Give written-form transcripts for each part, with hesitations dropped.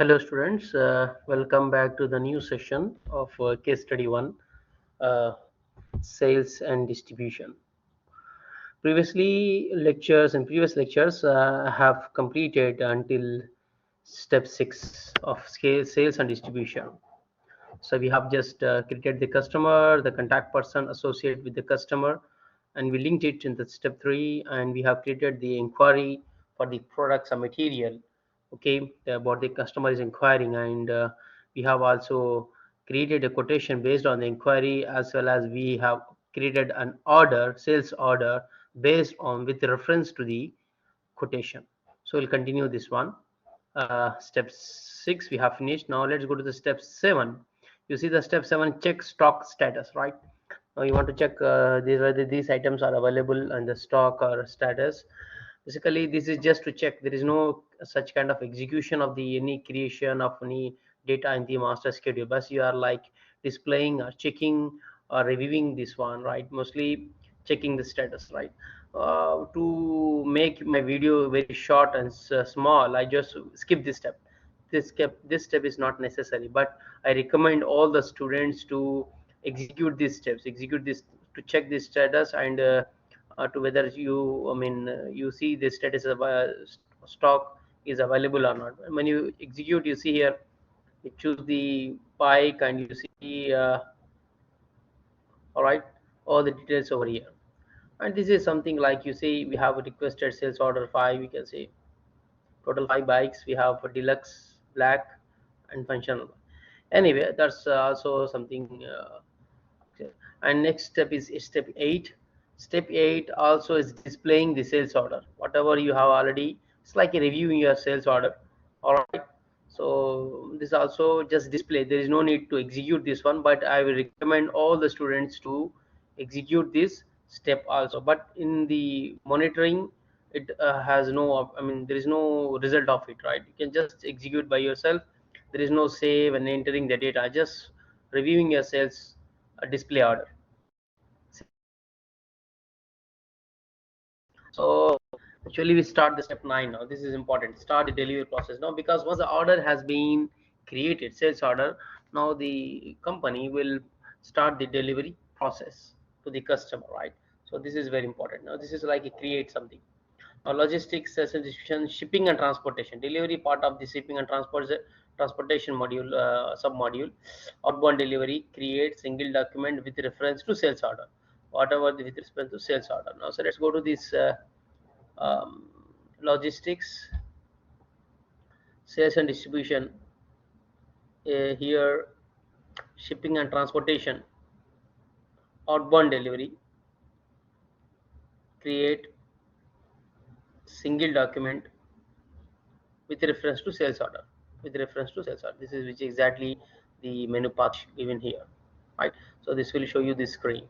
Hello students, welcome back to the new session of case study 1, uh, sales and distribution. Previous lectures have completed until step 6 of scale sales and distribution. So we have just created the customer, the contact person associated with the customer, and we linked it in the step 3, and we have created the inquiry for the products or material. Okay, about the customer is inquiring, and we have also created a quotation based on the inquiry, as well as we have created an order, sales order, based on with reference to the quotation. So we'll continue this one. Step 6 we have finished. Now let's go to the step 7. You see the step 7, check stock status, right? Now you want to check whether these items are available in the stock or status. Basically this is just to check. There is no such kind of execution of the any creation of any data in the master schedule, but you are like displaying or checking or reviewing this one, right? Mostly checking the status, right? To make my video very short and small, I just skip this step. This step is not necessary, but I recommend all the students to execute this to check this status, and to whether you see the status of stock is available or not. When you execute, you see here, you choose the bike, and you see all right, all the details over here. And this is something like, you see, we have a requested sales order 5. We can say total 5 bikes. We have a deluxe, black, and functional. Anyway, that's also something. Okay. And next step is step 8. Step 8 also is displaying the sales order, whatever you have already. It's like a reviewing your sales order. All right. So this also just display. There is no need to execute this one, but I will recommend all the students to execute this step also. But in the monitoring, it has no, there is no result of it, right? You can just execute by yourself. There is no save and entering the data, just reviewing your sales display order. So actually we start the step 9 now. This is important. Start the delivery process now, because once the order has been created, sales order, now the company will start the delivery process to the customer, right? So this is very important. Now this is like a create something. Now logistics, sales and distribution, shipping and transportation, delivery part of the shipping and transportation module, sub module. Outbound delivery, create single document with reference to sales order, whatever with respect to sales order. Now so let's go to this um, logistics, sales and distribution. Here, shipping and transportation, outbound delivery, create single document with reference to sales order, this is which exactly the menu path given here, right? So this will show you the screen.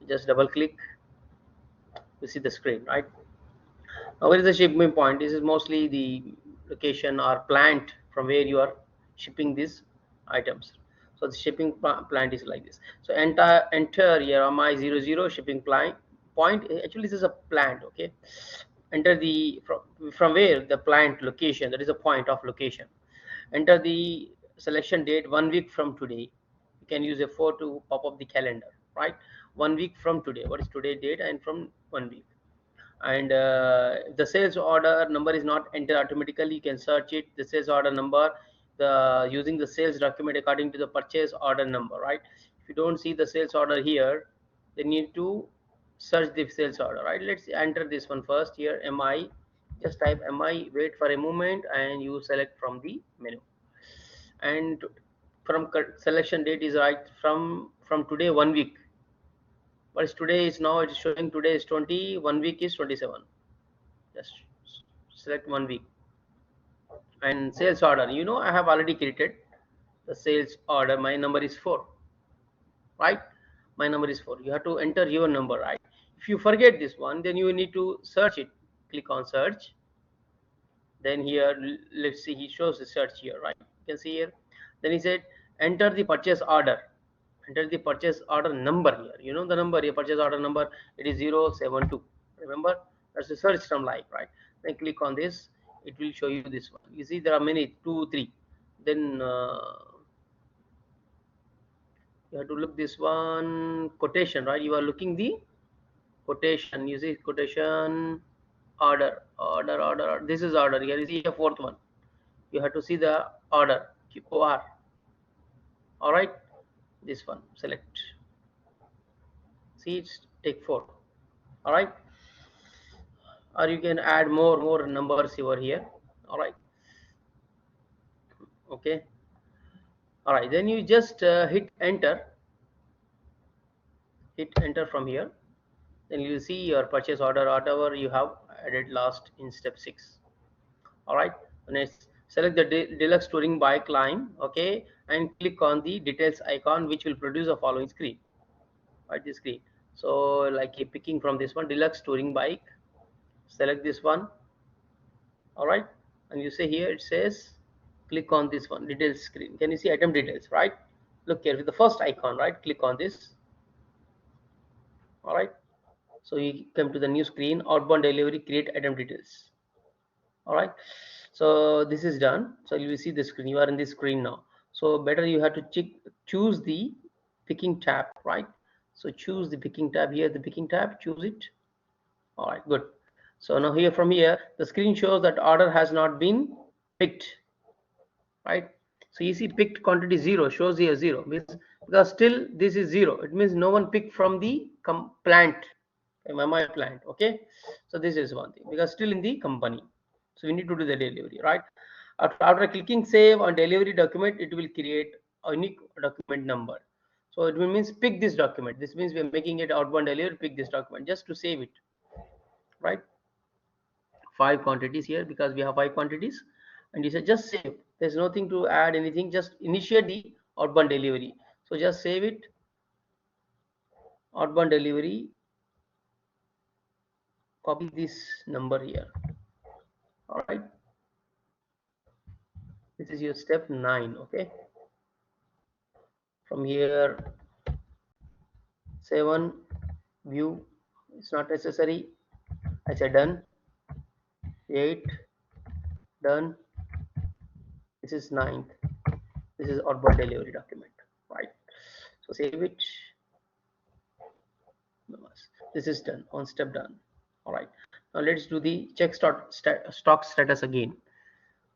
Just double click, you see the screen, right? Now where is the shipping point? This is mostly the location or plant from where you are shipping these items. So the shipping plant is like this. So enter your MI00 shipping point. Actually this is a plant, okay? Enter the from where the plant location, that is a point of location. Enter the selection date 1 week from today. You can use a 4 to pop up the calendar, right? 1 week from today. What is today date? And from 1 week. And the sales order number is not entered automatically. You can search it, the sales order number, the using the sales document according to the purchase order number, right? If you don't see the sales order here, then you need to search the sales order, right? Let's enter this one first. Here mi, just type mi, wait for a moment, and you select from the menu. And from selection date is right from today 1 week. But today is, now it is showing today is 20, 1 week is 27. Just select 1 week. And sales order, I have already created the sales order. My number is 4, right? My number is 4. You have to enter your number, right? If you forget this one, then you need to search it. Click on search. Then here, let's see, he shows the search here, right? You can see here. Then he said enter the purchase order. Enter the purchase order number here. You know the number, your purchase order number, it is 072. Remember, that's the search term, like, right? Then click on this. it will show you this one. You see there are many, 2 3. Then you have to look this one, quotation, right? You are looking the quotation. You see quotation, order. This is order. Here you see a fourth one. You have to see the order, QOR. All right, this one, select. See, it's take 4. All right, or you can add more numbers over here. All right, okay. All right, then you just hit enter from here. Then you see your purchase order, whatever you have added last in step 6. All right, next select the deluxe touring bike line, okay, and click on the details icon, which will produce the following screen, right? This screen. So like picking from this one, deluxe touring bike, select this one. All right, and you say here it says click on this one, details screen. Can you see item details, right? Look here with the first icon, right? Click on this. All right, so you come to the new screen, outbound delivery, create item details. All right, so this is done. So you will see the screen. You are in this screen now. So better you have to choose the picking tab, right? So choose the picking tab here, the picking tab, choose it. All right, good. So now here, from here, the screen shows that order has not been picked, right? So you see picked quantity 0, shows here 0, means because still this is 0, it means no one picked from the plant, my plant, okay? So this is one thing, because still in the company. So we need to do the delivery, right? After clicking save on delivery document, it will create a unique document number. So it means pick this document. This means we are making it outbound delivery, pick this document just to save it, right? 5 quantities here, because we have 5 quantities, and you say just save. There's nothing to add anything, just initiate the outbound delivery. So just save it, outbound delivery, copy this number here. All right, this is your step 9. Okay, from here 7, view, it's not necessary. I said done. 8, done. This is 9th. This is outbound delivery document, right? So save it. This is done, on step done. All right, now let's do the check stock status again.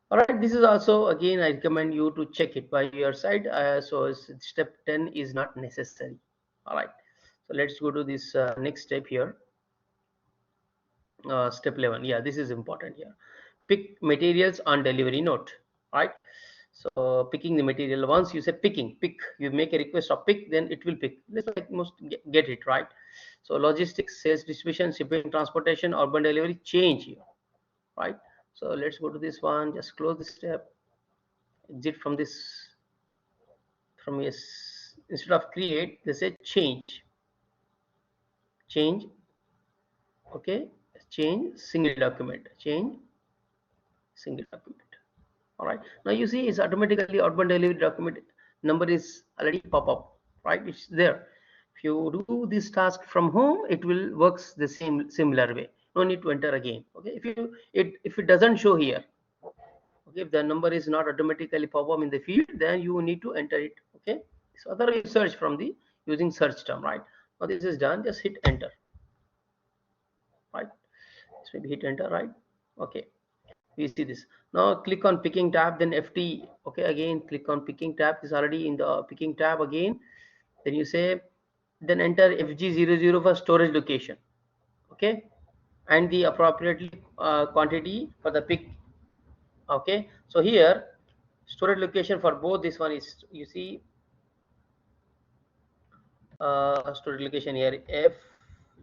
All right, this is also again I recommend you to check it by your side. So step 10 is not necessary. All right, so let's go to this next step here. Step 11, yeah, this is important here. Pick materials on delivery note. All right, so picking the material, once you say pick, you make a request of pick, then it will pick. Let's like most get it right. So logistics, sales, distribution, shipping, transportation, urban delivery, change here, right? So let's go to this one, just close this step, exit from this, from yes, instead of create, they say change, okay, change single document, change single document. All right, now you see it's automatically outbound delivery document number is already pop up, right? It's there. If you do this task from home, it will works the same similar way. No need to enter again. Okay, if it doesn't show here, okay, if the number is not automatically pop up in the field, then you need to enter it. Okay, so otherwise search from the using search term, right? Now this is done, just hit enter, right? So maybe hit enter, right? Okay, we see this. Now click on picking tab, then FT. Okay, again click on picking tab, is already in the picking tab again. Then you say, then enter FG00 for storage location, okay, and the appropriate quantity for the pick. Okay, so here storage location for both, this one is, you see, storage location here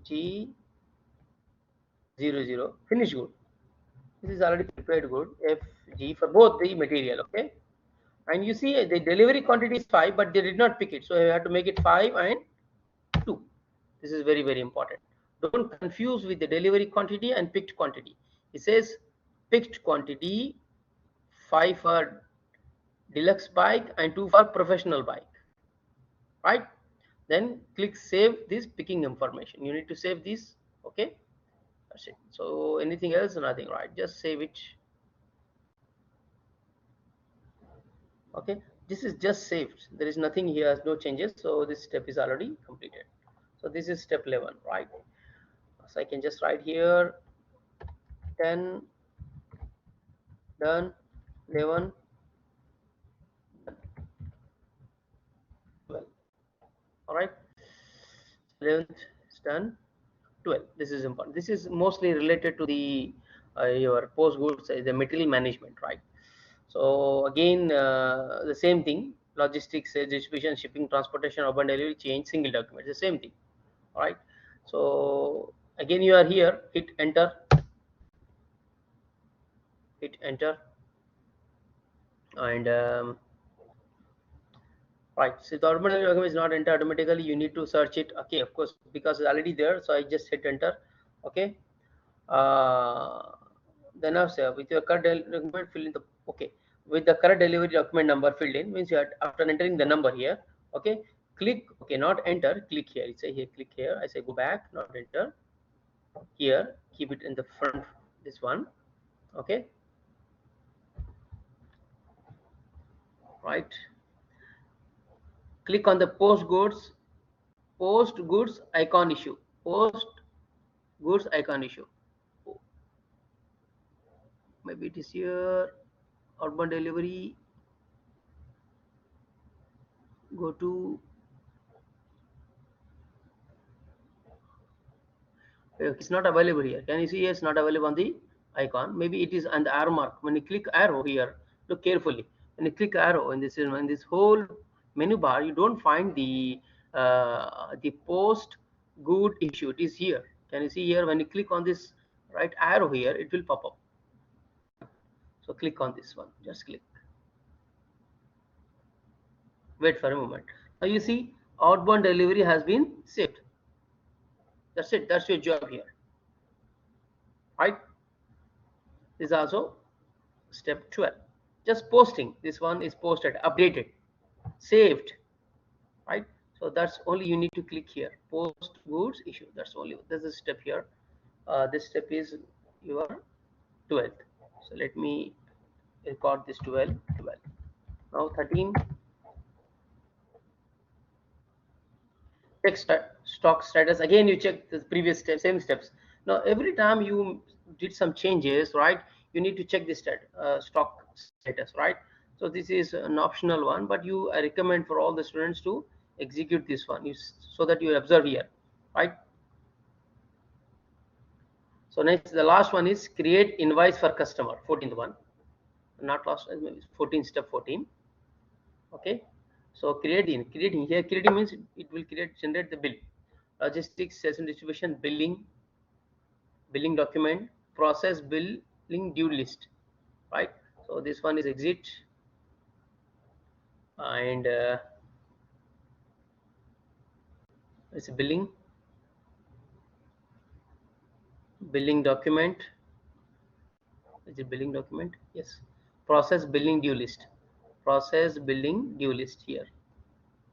FG00 finished good. This is already prepared good, FG for both the material. Okay, and you see the delivery quantity is 5, but they did not pick it, so you have to make it 5 and 2. This is very, very important. Don't confuse with the delivery quantity and picked quantity. It says picked quantity 5 for deluxe bike and 2 for professional bike, right? Then click save this picking information. You need to save this. Okay, that's it. So anything else? Nothing, right? Just save it. Okay, this is just saved. There is nothing here, no changes. So this step is already completed. So this is step 11, right? So I can just write here 10 done, 11 12. All right, 11th is done, 12. This is important. This is mostly related to the your post goods, the material management, right? So again, the same thing: logistics, distribution, shipping, transportation, urban delivery, change, single document. The same thing. All right. So again, you are here. Hit enter, and right. So the urban delivery document is not enter automatically. You need to search it. Okay, of course, because it's already there. So I just hit enter. Okay. Uh, then now say with your current document fill in the, okay, with the current delivery document number filled in means you are, after entering the number here, okay, click, okay, not enter, click here. It say here, click here. I say go back, not enter. Here, keep it in the front. This one, okay, right. Click on the post goods icon issue. Post goods icon issue. Maybe it is here. Urban delivery. Go to, it's not available here. Can you see it's not available on the icon? Maybe it is on the arrow mark. When you click arrow here, look carefully. When you click arrow in this whole menu bar, you don't find the post good issue. It is here. Can you see here? When you click on this right arrow here, it will pop up. So click on this one. Just click. Wait for a moment. Now you see outbound delivery has been saved. That's it. That's your job here, right? This is also step 12. Just posting. This one is posted, updated, saved, right? So that's only you need to click here. Post goods issue. That's only, this is step here. This step is your 12th. So let me record this 12. Now 13. Check stock status. Again, you check the previous step, same steps. Now every time you did some changes, right, you need to check the stock status, right? So this is an optional one, but I recommend for all the students to execute this one, so that you observe here, right? So next, the last one is create invoice for customer, 14th one, not last, maybe 14, step 14. Okay, so creating here, creating means it will generate the bill. Logistics, sales and distribution, billing document, process billing due list, right? So this one is exit, and it's billing document. Is it billing document? Yes. Process billing due list. Process billing due list here.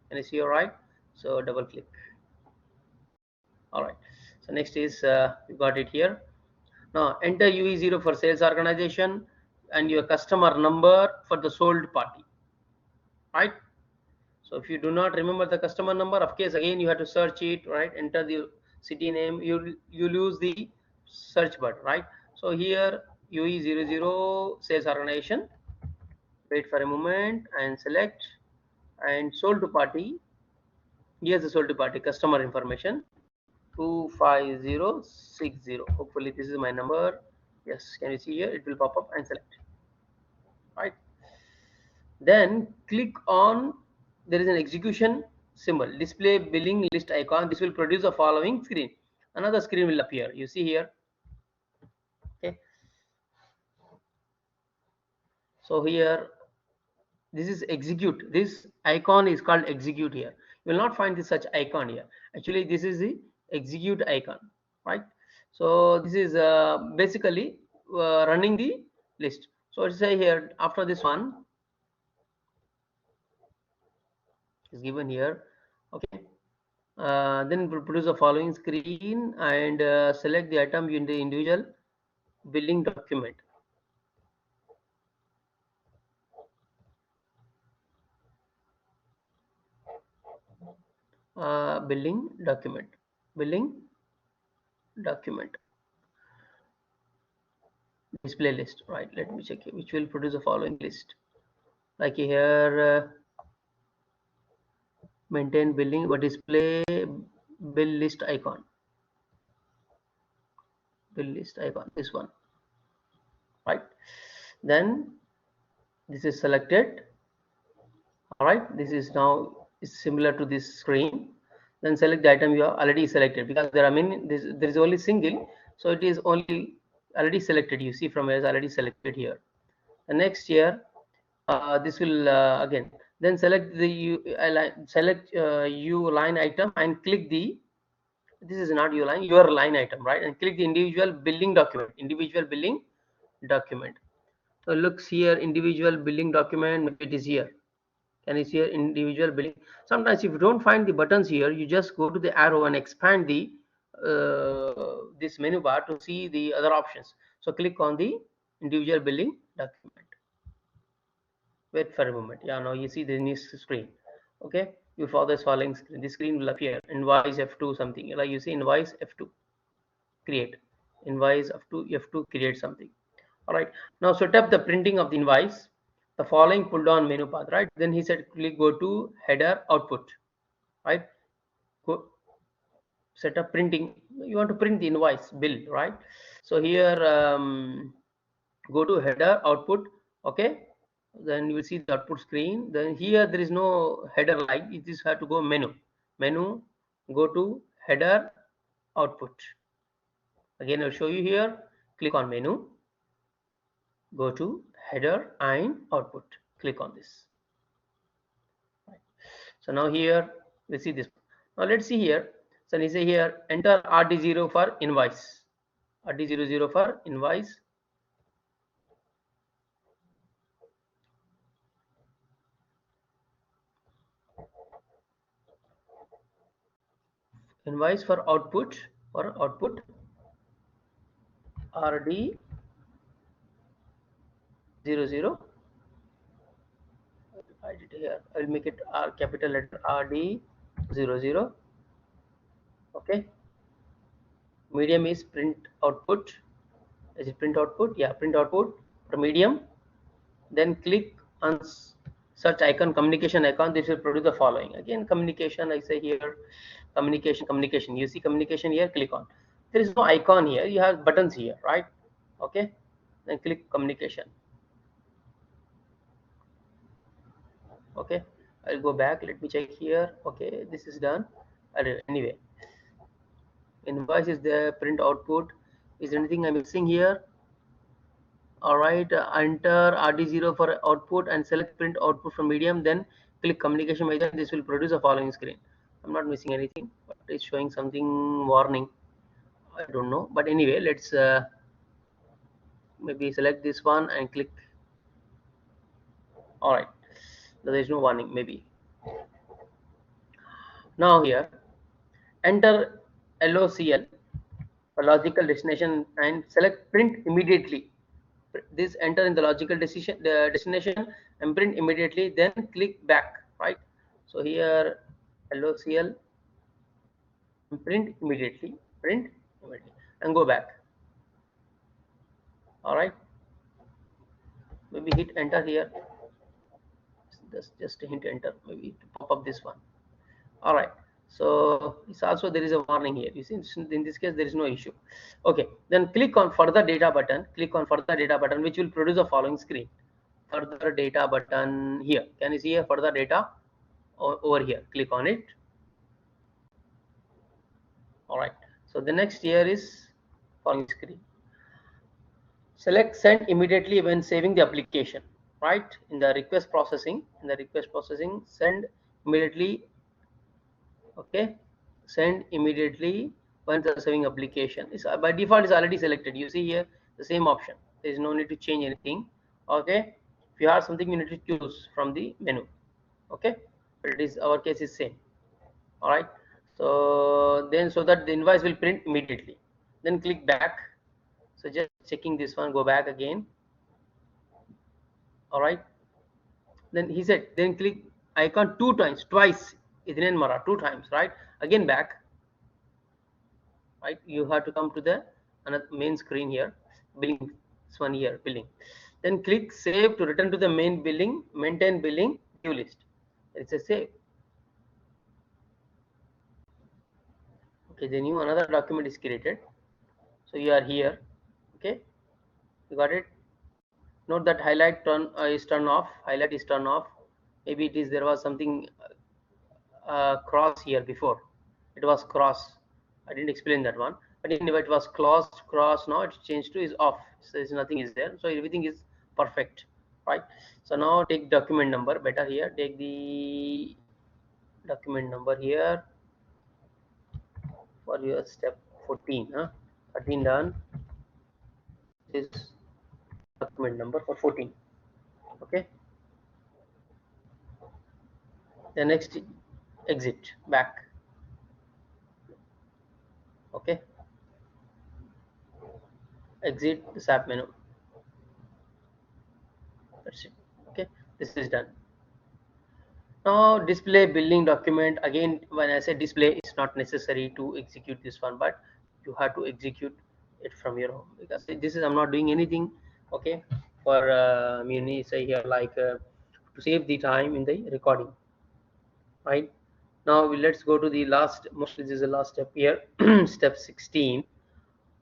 Can you see all right? So double click. All right. So next is you got it here. Now enter UE0 for sales organization and your customer number for the sold party, right? So if you do not remember the customer number, of course, again you have to search it, right? Enter the city name. You lose the search bar, right? So here UE00 sales organization. Wait for a moment and select, and sold to party. Here's the sold to party customer information 25060. Hopefully this is my number. Yes, can you see here? It will pop up and select, right? Then click on, there is an execution symbol, display billing list icon. This will produce the following screen. Another screen will appear. You see here. Okay. So here, this is execute. This icon is called execute here. You will not find this such icon here. Actually, this is the execute icon, right? So this is basically running the list. So let's say here after this one is given here. Okay. Then produce the following screen and select the item in the individual billing document. billing document, billing document, display list, right? Let me check here, which will produce the following list. Like here, maintain billing, but display bill list icon, bill list icon, this one, right? Then this is selected. All right, this is now is similar to this screen. Then select the item you have already selected, because there are many, there is only single, so it is only already selected. You see from here is already selected here. The next here, this will again, then select the select U line item and click the, this is not U line, your line item, right? And click the individual billing document, individual billing document. So looks here, individual billing document, maybe it is here. Can you see here, individual billing? Sometimes if you don't find the buttons here, you just go to the arrow and expand the this menu bar to see the other options. So click on the individual billing document. Wait for a moment. Yeah, now you see the new screen. Okay, you follow this following screen. This screen will appear. Invoice F2 something. Like you see invoice F2 create. Invoice F2 create something. All right. Now set up the printing of the invoice. The following pull down menu path. Right. Then he said click go to header output. Right. Go set up printing. You want to print the invoice bill. Right. So here go to header output. Okay, then you will see the output screen. Then here there is no header, like it is have to go menu, go to header output. Again I'll show you here. Click on menu, go to header and output, click on this. So now here we see this. Now let's see here. So you say here enter RD0 for invoice, RD00 for invoice. Invoice for output, RD00. I did here. I will make it R capital letter RD00. Okay. Medium is print output. Is it print output? Yeah, print output for medium. Then click on search icon, communication icon. This will produce the following. Again, communication. I say here, communication. You see communication here. Click on. There is no icon here. You have buttons here, right? Okay. Then click communication. Okay, I'll go back, let me check here. Okay, this is done. Anyway, invoice is there, print output. Is there anything I'm missing here? All right, enter RD0 for output and select print output from medium, then click communication method. This will produce a following screen. I'm not missing anything, but it's showing something warning. I don't know, but anyway, let's maybe select this one and click. All right, there is no warning maybe. Now here, enter LOCL, a logical destination, and select print immediately. This enter in the logical decision the destination and print immediately, then click back, right? So here LOCL, print immediately, and go back. All right, maybe hit enter here, just hit enter, maybe to pop up this one. All right, so it's also there is a warning here. You see, in this case there is no issue. Okay, then click on further data button, which will produce the following screen. Further data button here. Can you see here further data over here? Click on it. All right, so the next here is following screen. Select send immediately when saving the application, right? In the request processing, send immediately. Okay, send immediately when the saving application is by default is already selected. You see here the same option. There is no need to change anything. Okay, if you have something, you need to choose from the menu. Okay, but it is our case is same. All right, so then so that the invoice will print immediately, then click back. So just checking this one, go back again. All right, then he said then click icon twice Idinen Mara 2 times, right? Again back, right? You have to come to the another main screen here, billing, this one here, billing. Then click save to return to the main billing, maintain billing view list. It's a save. Okay, then you another document is created. So you are here. Okay, you got it. Note that highlight is turned off. Highlight is turned off. Maybe it is there was something cross here before. It was cross. I didn't explain that one. But anyway, it was cross. Now it's changed to is off. So there's nothing is there. So everything is perfect, right? So now take document number. Better here. Take the document number here for your step 14. 13 done. This is document number for 14. Okay. The next exit back. Okay. Exit the SAP menu. That's it. Okay. This is done. Now display billing document. Again, when I say display, it's not necessary to execute this one, but you have to execute it from your home, because this is I'm not doing anything. Okay, for me say here like to save the time in the recording. Right now, let's go to the last. Mostly this is the last step here. Step 16.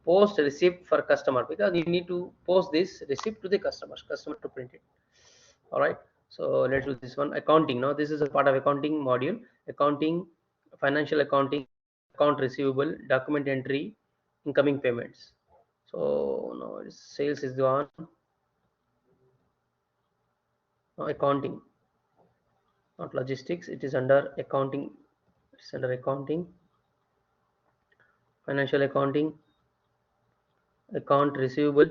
Post receipt for customer, because you need to post this receipt to the customer to print it. All right, so let's do this one. Accounting. Now this is a part of accounting module. Accounting, financial accounting, account receivable, document entry, incoming payments. So now sales is gone. Now accounting, not logistics. It is under accounting. It's under accounting, financial accounting, account receivable.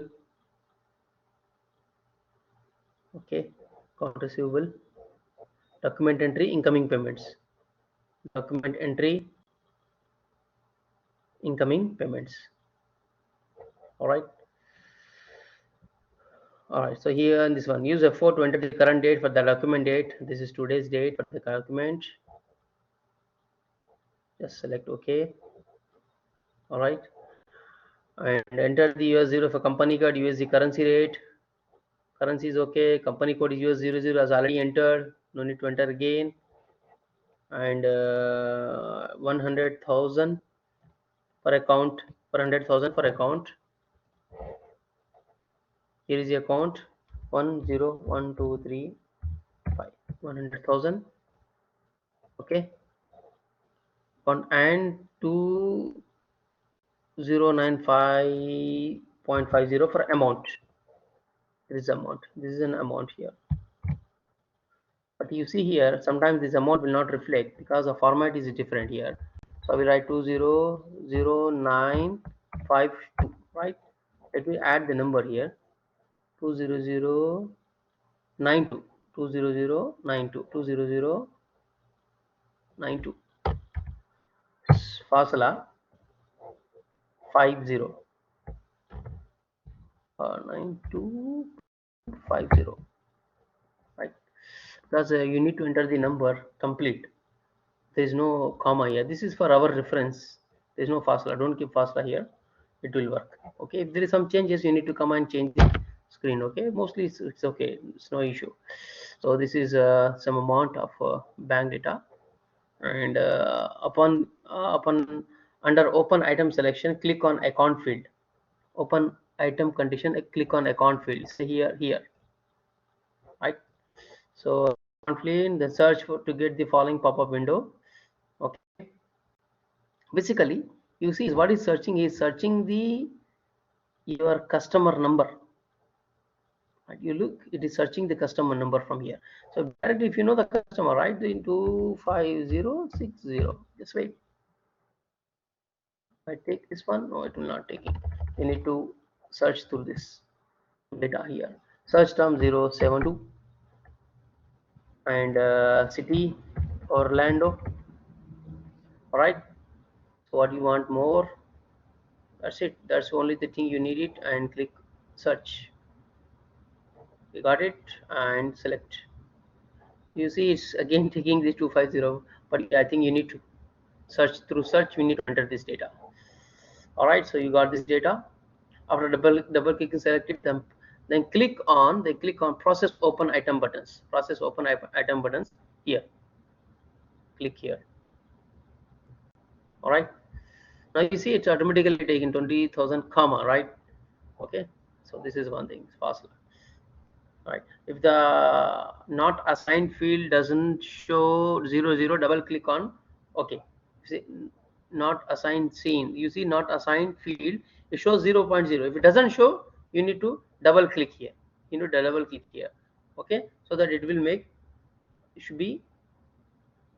Okay, account receivable, document entry, incoming payments, document entry, incoming payments. All right. All right, so here in this one, use F4 to enter the current date for the document date. This is today's date for the document. Just select OK. All right, and enter the US0 for company code, USD currency rate. Currency is OK. Company code is US00 as already entered. No need to enter again. And 100,000 per account. For 100,000 for account. Here is the account 10123 100,000. Okay. And 2095.50 for amount. This is amount. This is an amount here. But you see here, sometimes this amount will not reflect because the format is different here. So we write 200952, right? Let me add the number here. 20092. 20092. 20092. Fasala 50. 9250. Right? Because you need to enter the number complete. There is no comma here. This is for our reference. There is no fasla. Don't keep fasla here. It will work. Okay. If there is some changes, you need to come and change the screen. Okay. Mostly it's okay. It's no issue. So this is some amount of bank data, and upon under open item selection, click on account field. Open item condition. Click on account field. Say here. Right. So confident the search for to get the following pop-up window. Okay, basically you see what is searching is searching the your customer number. You look, it is searching the customer number from here. So directly, if you know the customer, right, into 5060. Just wait. I take this one. No, it will not take it. You need to search through this data here. Search term 072 and city Orlando. All right. So what you want more? That's it. That's only the thing you need it, and click search. You got it, and select. You see it's again taking this 250 but I think you need to search. Through search we need to enter this data. All right, so you got this data. After double clicking selected them, then click on process open item buttons. Process open item buttons here. Click here. All right, now you see it's automatically taken 20,000 comma, right? Okay, so this is one thing, fast. Right, if the not assigned field doesn't show 00, double click on okay. See, not assigned scene, you see not assigned field, it shows 0.0. If it doesn't show, you need to double click here. You need to double click here. Okay, so that it will make, it should be,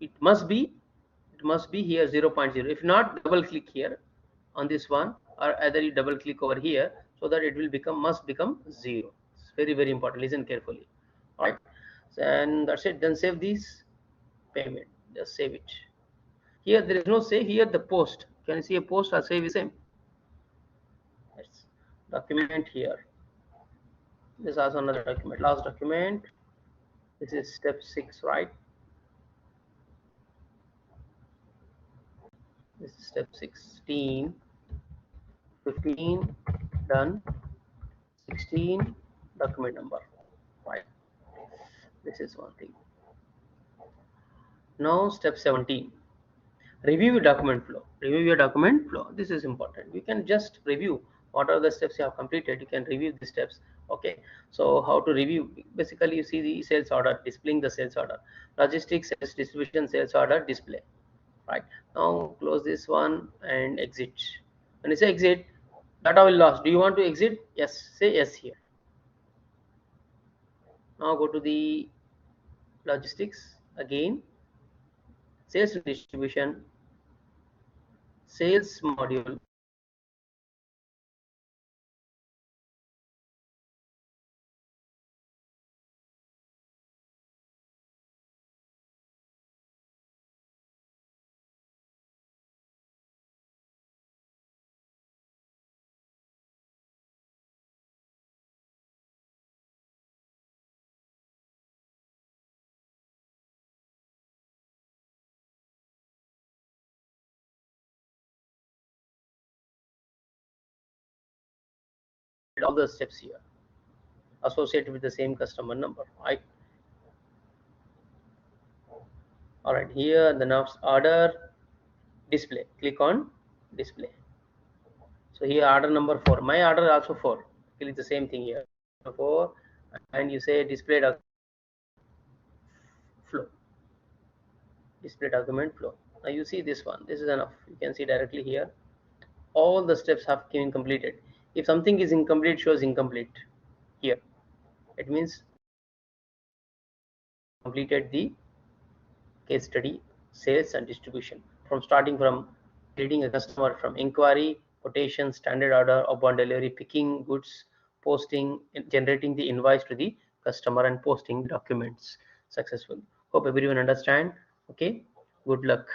it must be, it must be here 0.0. If not, double click here on this one, or either you double click over here, so that it will become, must become 0. It's very important, listen carefully. All right, and that's it. Then save this payment, just save it. Here there is no save, here the post, can you see a post or save is same. Let's document here. This is also another document, last document. This is step 6, right? This is step 16. 15 done. 16 document number, right? This is one thing. Now step 17, review your document flow. Review your document flow, this is important. You can just review what are the steps you have completed. You can review the steps. Okay, so how to review? Basically, you see the sales order, displaying the sales order, logistics, sales distribution, sales order display. Right, now close this one and exit. When you say exit, data will lost. Do you want to exit? Yes, say yes here. Now go to the logistics again, sales and distribution, sales module, all the steps here associated with the same customer number, right? All right, here the next order display, click on display. So here order number 4, my order also 4, click the same thing here, 4, and you say display flow, display document flow. Now you see this one, this is enough. You can see directly here all the steps have been completed. If something is incomplete, shows incomplete here, it means completed the case study, sales and distribution, from starting from leading a customer from inquiry, quotation, standard order, upon delivery, picking goods, posting, generating the invoice to the customer, and posting documents successfully. Hope everyone understand. Okay, good luck.